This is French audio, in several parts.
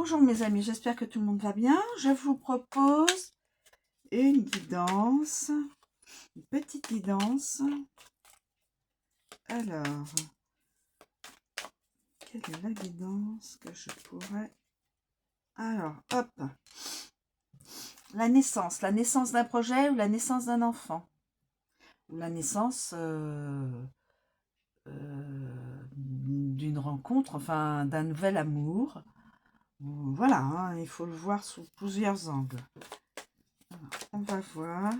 Bonjour mes amis, j'espère que tout le monde va bien. Je vous propose une guidance, une petite guidance. Alors, quelle est la guidance que je pourrais... Alors, hop. La naissance d'un projet ou la naissance d'un enfant. Ou la naissance d'une rencontre, enfin d'un nouvel amour. Voilà, hein, il faut le voir sous plusieurs angles. Alors, on va voir.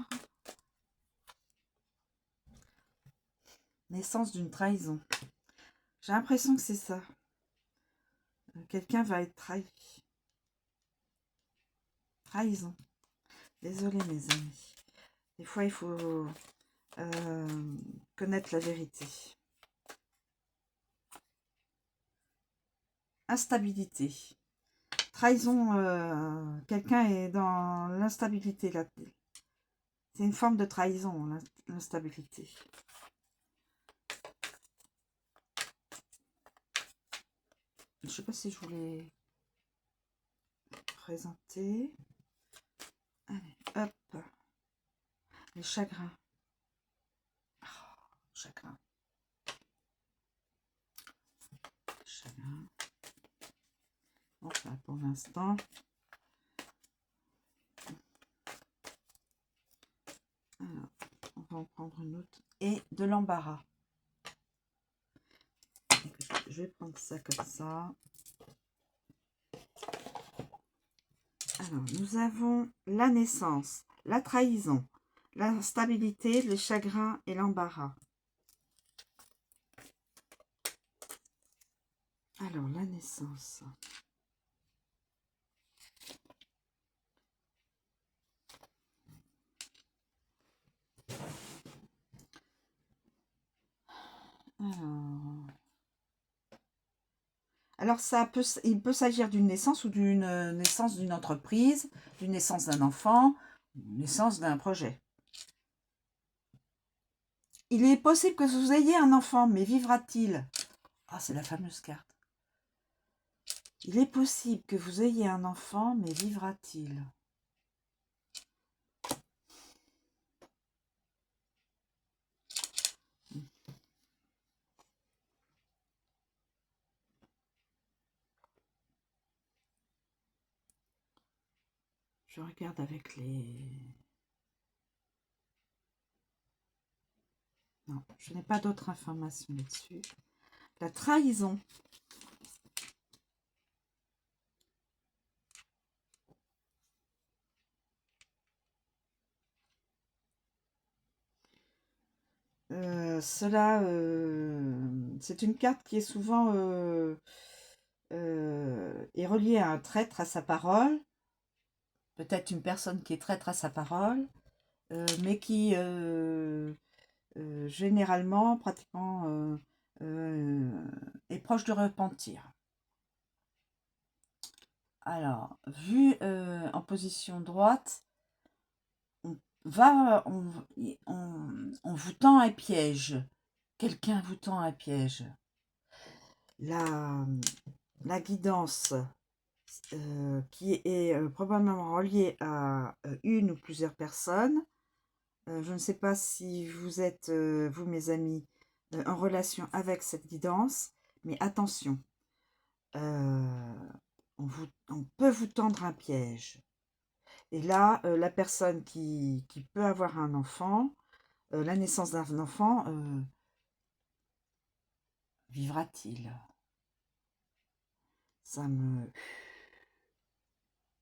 Naissance d'une trahison. J'ai l'impression que c'est ça. Quelqu'un va être trahi. Trahison. Désolée mes amis. Des fois, il faut connaître la vérité. Instabilité. Trahison, quelqu'un est dans l'instabilité. C'est une forme de trahison, l'instabilité. Je ne sais pas si je voulais présenter. Allez, hop. Les chagrins. Oh, chagrin. Chagrin. Bon, ça, pour l'instant. Alors, on va en prendre une autre. Et de l'embarras. Je vais prendre ça comme ça. Alors, nous avons la naissance, la trahison, l'instabilité, le chagrin et l'embarras. Alors, la naissance. Alors il peut s'agir d'une naissance ou d'une naissance d'une entreprise, d'une naissance d'un enfant, d'une naissance d'un projet. Il est possible que vous ayez un enfant, mais vivra-t-il? Ah, c'est la fameuse carte. Il est possible que vous ayez un enfant, mais vivra-t-il? Je regarde avec les... Non, je n'ai pas d'autres informations là-dessus. La trahison. C'est une carte qui est souvent est reliée à un traître à sa parole. Peut-être une personne qui est traître à sa parole, mais qui généralement, pratiquement, est proche de repentir. Alors, vu en position droite, on vous tend un piège. Quelqu'un vous tend un piège. La guidance qui est probablement reliée à une ou plusieurs personnes. Je ne sais pas si vous êtes, vous mes amis, en relation avec cette guidance, mais attention, on peut vous tendre un piège. Et là, la personne qui peut avoir un enfant, la naissance d'un enfant, vivra-t-il? Ça me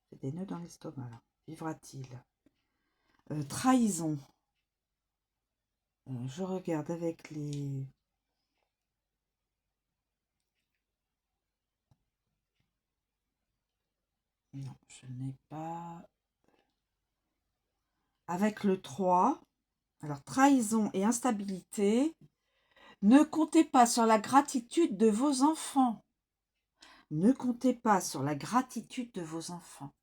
fait des nœuds dans l'estomac, là. Vivra-t-il? Trahison. Je regarde avec les... Non, je n'ai pas... Avec le 3, alors trahison et instabilité, ne comptez pas sur la gratitude de vos enfants. Ne comptez pas sur la gratitude de vos enfants.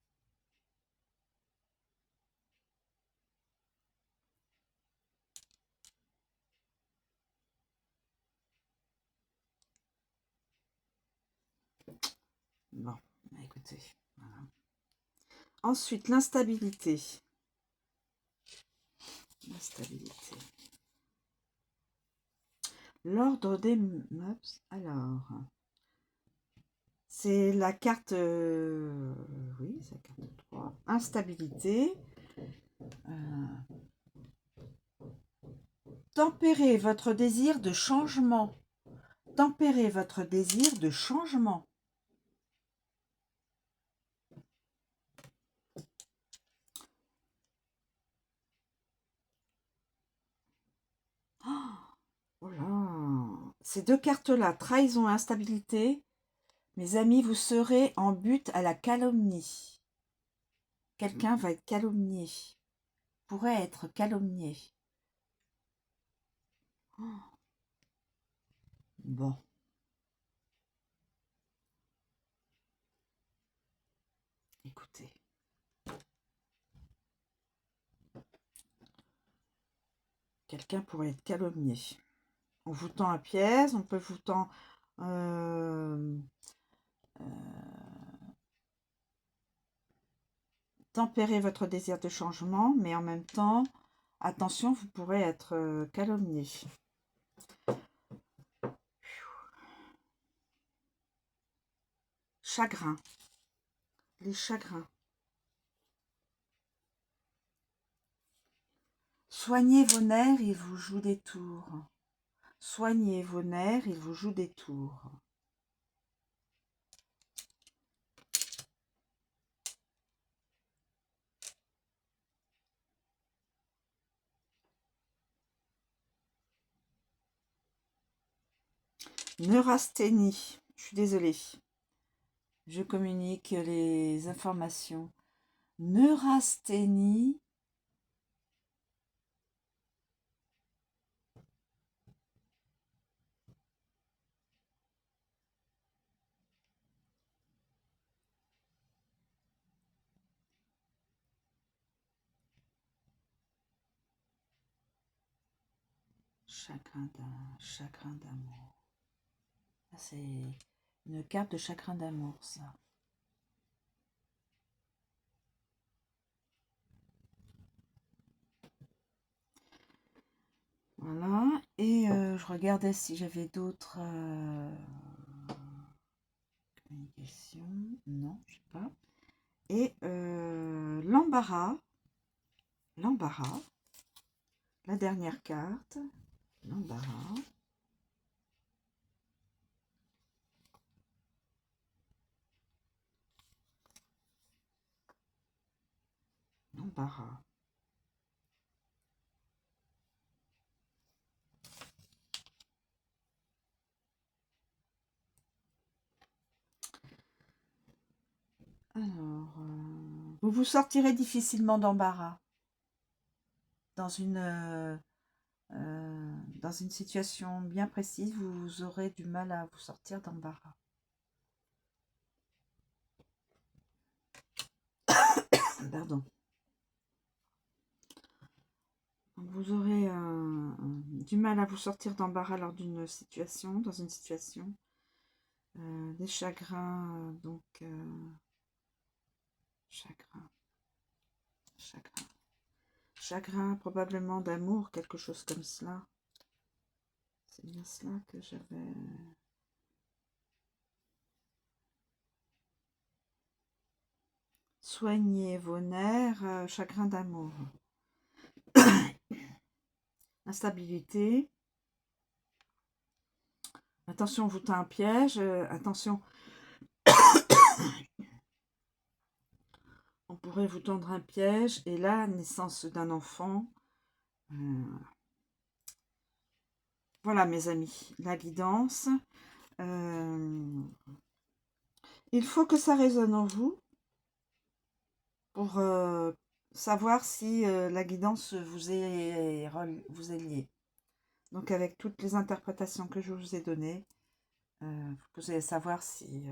Bon, écoutez. écoutez. Voilà. Ensuite, l'instabilité. L'instabilité. L'ordre des meubles. Alors, c'est la carte... oui, c'est la carte 3. Instabilité. Tempérez votre désir de changement. Tempérez votre désir de changement. Oh là, ces deux cartes-là, trahison et instabilité. Mes amis, vous serez en but à la calomnie. Quelqu'un va être calomnié. Pourrait être calomnié. Bon. Écoutez. Quelqu'un pourrait être calomnié. On vous tend un piège, on peut vous tendre... tempérer votre désir de changement, mais en même temps, attention, vous pourrez être calomnié. Chagrin. Les chagrins. Soignez vos nerfs, ils vous jouent des tours. Soignez vos nerfs, ils vous jouent des tours. Neurasthénie. Je suis désolée. Je communique les informations. Neurasthénie. Chagrin d'amour. C'est une carte de chagrin d'amour, ça. Voilà. Et je regardais si j'avais d'autres communications. Non, je sais pas. Et l'embarras. L'embarras. La dernière carte. L'embarras. L'embarras. Alors, vous vous sortirez difficilement d'embarras dans une situation bien précise. Vous aurez du mal à vous sortir d'embarras. Pardon. Vous aurez du mal à vous sortir d'embarras lors d'une situation, dans une situation. Des chagrins, donc chagrin probablement d'amour, quelque chose comme cela. C'est bien cela que j'avais. Soignez vos nerfs, chagrin d'amour. Instabilité. Attention, on vous tend un piège. Attention. On pourrait vous tendre un piège. Et là, naissance d'un enfant. Voilà, mes amis. La guidance. Il faut que ça résonne en vous pour savoir si la guidance vous est liée. Donc, avec toutes les interprétations que je vous ai données, vous pouvez savoir si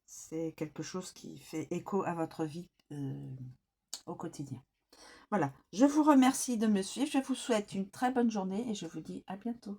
c'est quelque chose qui fait écho à votre vie au quotidien. Voilà, je vous remercie de me suivre, je vous souhaite une très bonne journée et je vous dis à bientôt.